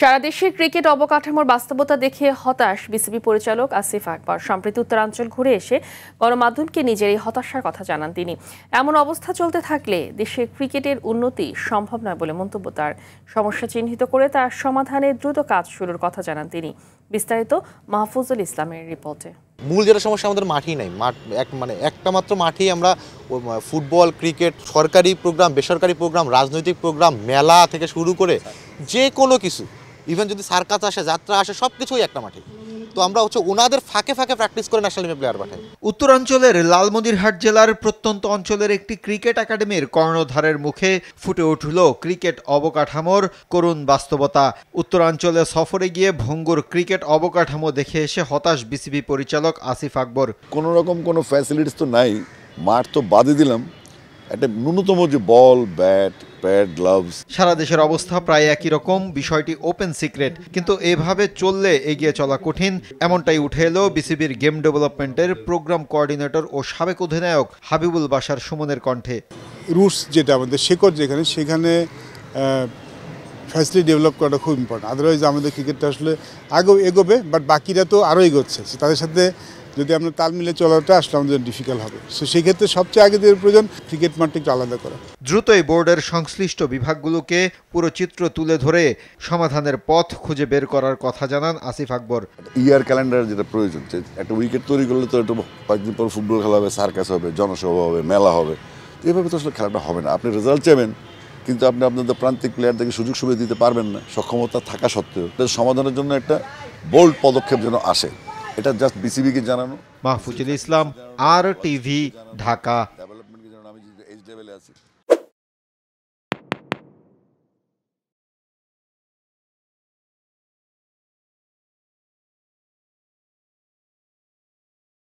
সারা দেশে ক্রিকেট অবকাঠামোর বাস্তবতা দেখে হতাশ বিসিবি পরিচালক আসিফ আকবর। সম্প্রতি উত্তরাঞ্চল ঘুরে এসে গণমাধ্যমকে নিজের এই হতাশার কথা জানান তিনি। এমন অবস্থা চলতে থাকলে দেশে ক্রিকেটের উন্নতি সম্ভব নয় বলে মন্তব্য তার। সমস্যা চিহ্নিত করে তার সমাধানে দ্রুত কাজ শুরুর কথা জানান তিনি। বিস্তারিত মাহফুজুল ইসলামের রিপোর্টে। মূল যেটা সমস্যা, আমাদের মাঠই নাই। একটা মাত্র মাঠই আমরা ফুটবল, ক্রিকেট, সরকারি প্রোগ্রাম, বেসরকারি প্রোগ্রাম, রাজনৈতিক প্রোগ্রাম, মেলা থেকে শুরু করে যে কোনো কিছু, ইভেন যদি সার্কাস আসে, যাত্রা আসে, সব কিছুই একটা মাঠে। তো আমরা ওনাদের ফাঁকে ফাঁকে প্র্যাকটিস করে ন্যাশনাল টিমে প্লেয়ার পাঠাই। উত্তরাঞ্চলের লালমনিরহাট জেলার প্রত্যন্ত অঞ্চলের একটি ক্রিকেট একাডেমির কর্ণধারের মুখে ফুটে উঠল ক্রিকেট অবকাঠামোর করুণ বাস্তবতা। উত্তরাঞ্চলে সফরে গিয়ে ভঙ্গুর ক্রিকেট অবকাঠামো দেখে এসে হতাশ বিসিবি পরিচালক আসিফ আকবর। কোনো রকম কোনো ফ্যাসিলিটিস তো নাই, মাঠ তো বাদে দিলাম, একটা ন্যূনতম যে বল, ব্যাট, প্যাড, গ্লাভস। সারা দেশের অবস্থা প্রায় একই রকম, বিষয়টি ওপেন সিক্রেট। কিন্তু এভাবে চললে এগিয়ে চলা কঠিন, এমনটাই উঠে এলো বিসিবির গেম ডেভেলপমেন্টের প্রোগ্রাম কোঅর্ডিনেটর ও সাবেক অধিনায়ক হাবিবুল বাশার সুমনের কণ্ঠে। রুটস যেটা আমাদের শেকড় সেখানে ফ্যাসিলিটি ডেভেলপ করাটা খুব ইম্পর্টেন্ট। আদারওয়াইজ আমাদের ক্রিকেটটা আসলে আগেও এগোবে, বাট বাকিরা তো আরও এগোচ্ছে। তাদের সাথে যদি আমরা তাল মিলে চলাটা আসলে আমাদের ডিফিকাল্ট হবে। সো সেই ক্ষেত্রে সবচেয়ে আগে যে প্রয়োজন ক্রিকেট মাঠটা একটু আলাদা করা। দ্রুতই বোর্ডের সংশ্লিষ্ট বিভাগগুলোকে পুরো চিত্র তুলে ধরে সমাধানের পথ খুঁজে বের করার কথা জানান আসিফ আকবর। ইয়ার ক্যালেন্ডার যেটা প্রয়োজন, একটা উইকেট তৈরি করলে তো একটু কয়েকদিন পর ফুটবল খেলা হবে, সার্কাস হবে, জনসভা হবে, মেলা হবে। এভাবে তো আসলে খেলাটা হবে না। আপনি রেজাল্ট চাইবেন, কিন্তু আপনি আপনাদের প্রান্তিক প্লেয়ারদেরকে সুযোগ সুবিধা দিতে পারবেন না, সক্ষমতা থাকা সত্ত্বেও। সমাধানের জন্য একটা বোল্ড পদক্ষেপ যেন আসে, এটা জাস্ট বিসিবিকে জানানো। মাহফুজুল ইসলাম, RTV, ঢাকা।